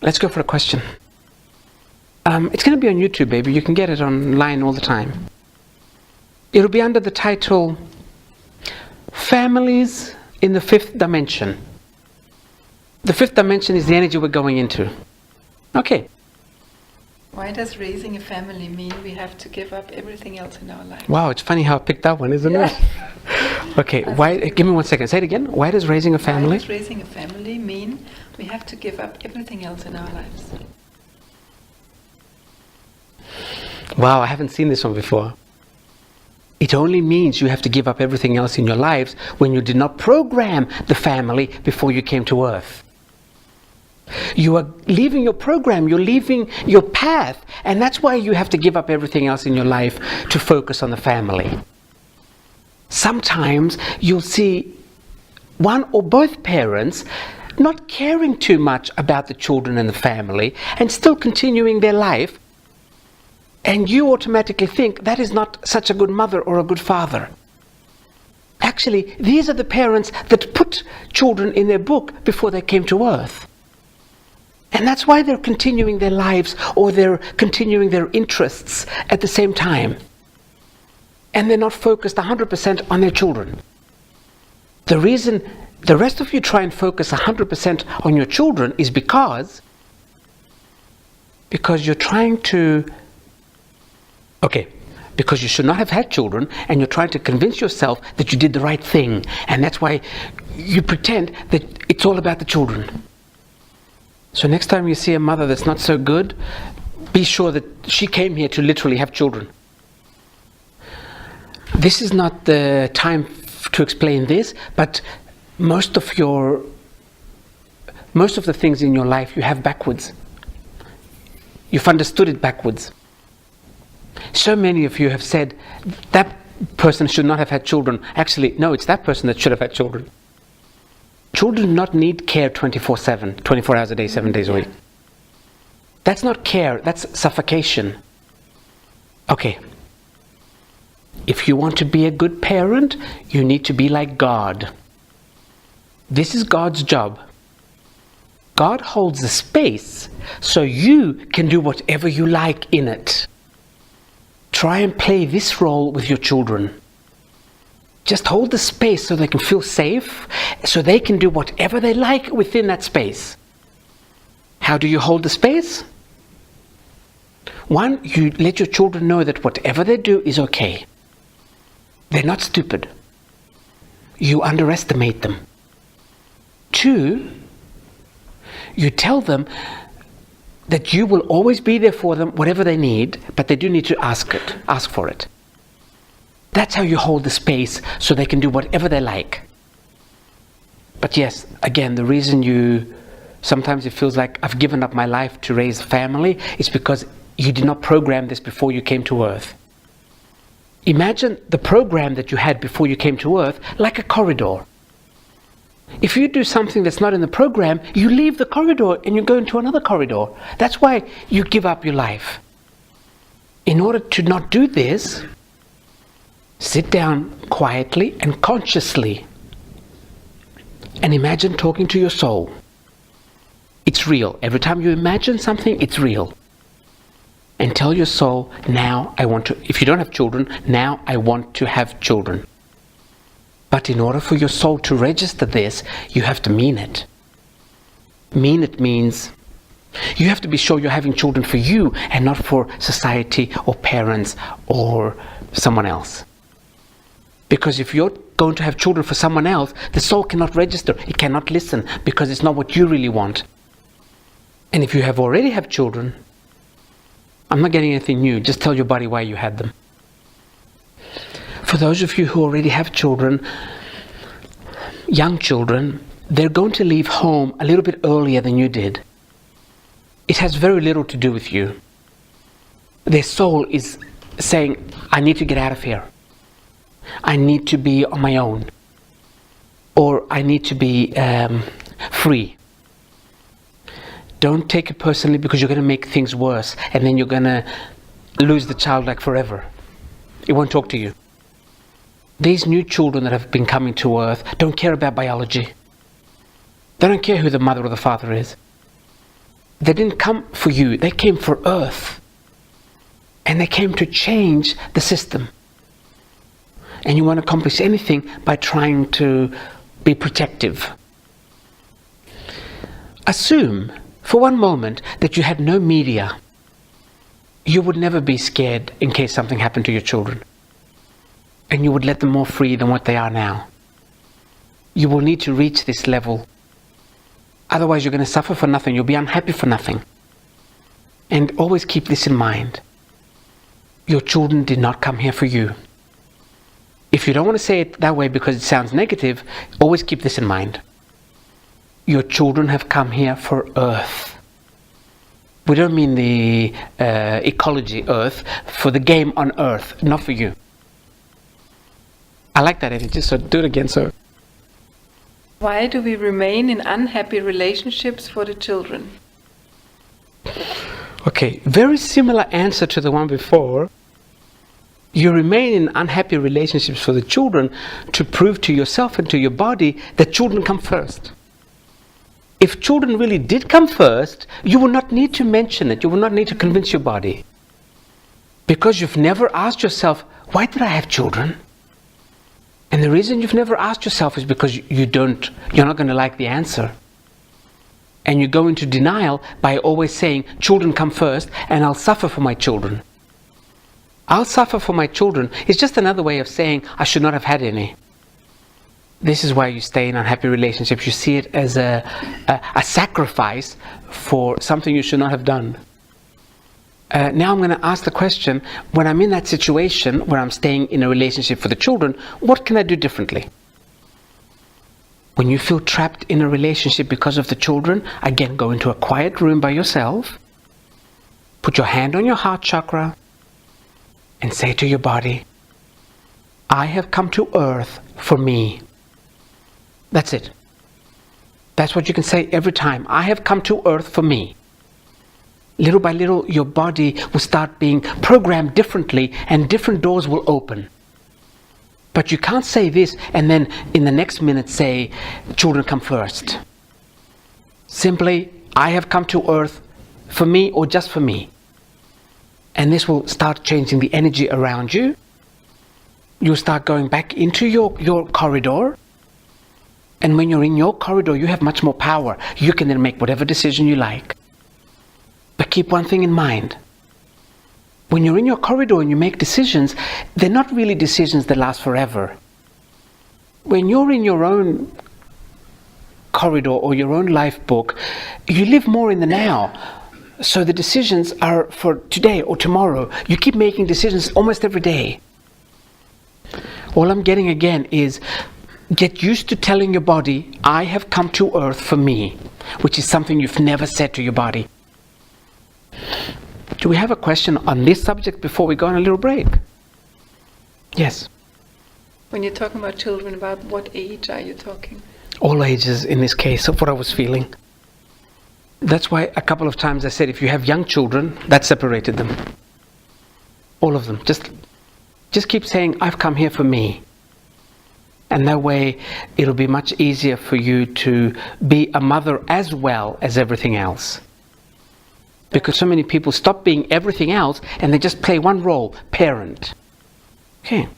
Let's go for a question. It's going to be on YouTube, baby. You can get it online all the time. It'll be under the title, Families in the Fifth Dimension. The fifth dimension is the energy we're going into. Okay. Why does raising a family mean we have to give up everything else in our life? Wow, it's funny how I picked that one, isn't it? Okay, give me 1 second. Say it again. Why does raising a family? Why does raising a family mean we have to give up everything else in our lives? Wow, I haven't seen this one before. It only means you have to give up everything else in your lives when you did not program the family before you came to earth. You are leaving your program, you're leaving your path, and that's why you have to give up everything else in your life to focus on the family. Sometimes you'll see one or both parents not caring too much about the children and the family and still continuing their life, and you automatically think that is not such a good mother or a good father. Actually, these are the parents that put children in their book before they came to earth. And that's why they're continuing their lives, or they're continuing their interests at the same time. And they're not focused 100% on their children. The reason the rest of you try and focus 100% on your children is because you're trying to... because you should not have had children, and you're trying to convince yourself that you did the right thing. And that's why you pretend that it's all about the children. So next time you see a mother that's not so good, be sure that she came here to literally have children. This is not the time to explain this, but most of the things in your life you have backwards. You've understood it backwards. So many of you have said, that person should not have had children. Actually, no, it's that person that should have had children. Children do not need care 24/7, 24 hours a day, 7 days a week. That's not care, that's suffocation. Okay. If you want to be a good parent, you need to be like God. This is God's job. God holds the space so you can do whatever you like in it. Try and play this role with your children. Just hold the space so they can feel safe, so they can do whatever they like within that space. How do you hold the space? One, you let your children know that whatever they do is okay. They're not stupid. You underestimate them. Two, you tell them that you will always be there for them, whatever they need, but they do need to ask for it. That's how you hold the space so they can do whatever they like. But yes, again, the reason sometimes it feels like I've given up my life to raise a family is because you did not program this before you came to earth. Imagine the program that you had before you came to earth like a corridor. If you do something that's not in the program, you leave the corridor and you go into another corridor. That's why you give up your life. In order to not do this, sit down quietly and consciously and imagine talking to your soul. It's real. Every time you imagine something, it's real. And tell your soul, now I want to, if you don't have children, now I want to have children. But in order for your soul to register this, you have to mean it. Mean it means you have to be sure you're having children for you and not for society or parents or someone else. Because if you're going to have children for someone else, the soul cannot register. It cannot listen because it's not what you really want. And if you already have children, I'm not getting anything new. Just tell your body why you had them. For those of you who already have children, young children, they're going to leave home a little bit earlier than you did. It has very little to do with you. Their soul is saying, I need to get out of here. I need to be on my own. Or I need to be free. Don't take it personally, because you're going to make things worse, and then you're going to lose the child like forever. It won't talk to you. These new children that have been coming to earth don't care about biology. They don't care who the mother or the father is. They didn't come for you, they came for Earth. And they came to change the system. And you won't accomplish anything by trying to be protective. Assume for one moment that you had no media. You would never be scared in case something happened to your children. And you would let them more free than what they are now. You will need to reach this level. Otherwise you're going to suffer for nothing. You'll be unhappy for nothing. And always keep this in mind. Your children did not come here for you. If you don't want to say it that way because it sounds negative, always keep this in mind. Your children have come here for Earth. We don't mean the ecology Earth, for the game on Earth, not for you. I like that, Eddie. Just do it again, sir. Why do we remain in unhappy relationships for the children? Okay, very similar answer to the one before. You remain in unhappy relationships for the children to prove to yourself and to your body that children come first. If children really did come first, you will not need to mention it. You will not need to convince your body. Because you've never asked yourself, why did I have children? And the reason you've never asked yourself is because you're not going to like the answer. And you go into denial by always saying, children come first, and I'll suffer for my children. I'll suffer for my children is just another way of saying, I should not have had any. This is why you stay in unhappy relationships. You see it as a sacrifice for something you should not have done. Now I'm going to ask the question, when I'm in that situation where I'm staying in a relationship for the children, what can I do differently? When you feel trapped in a relationship because of the children, again, go into a quiet room by yourself, put your hand on your heart chakra, and say to your body, I have come to Earth for me. That's it. That's what you can say every time. I have come to Earth for me. Little by little, your body will start being programmed differently and different doors will open. But you can't say this and then in the next minute say, children come first. Simply, I have come to Earth for me or just for me. And this will start changing the energy around you. You'll start going back into your corridor. And when you're in your corridor, you have much more power. You can then make whatever decision you like. But keep one thing in mind. When you're in your corridor and you make decisions, they're not really decisions that last forever. When you're in your own corridor or your own life book, you live more in the now. So the decisions are for today or tomorrow. You keep making decisions almost every day. All I'm getting again is, get used to telling your body, I have come to Earth for me, which is something you've never said to your body. Do we have a question on this subject before we go on a little break? Yes. When you're talking about children, about what age are you talking? All ages in this case of what I was feeling. That's why a couple of times I said, if you have young children, that separated them. All of them. Just keep saying, I've come here for me. And that way, it'll be much easier for you to be a mother as well as everything else. Because so many people stop being everything else and they just play one role, parent. Okay.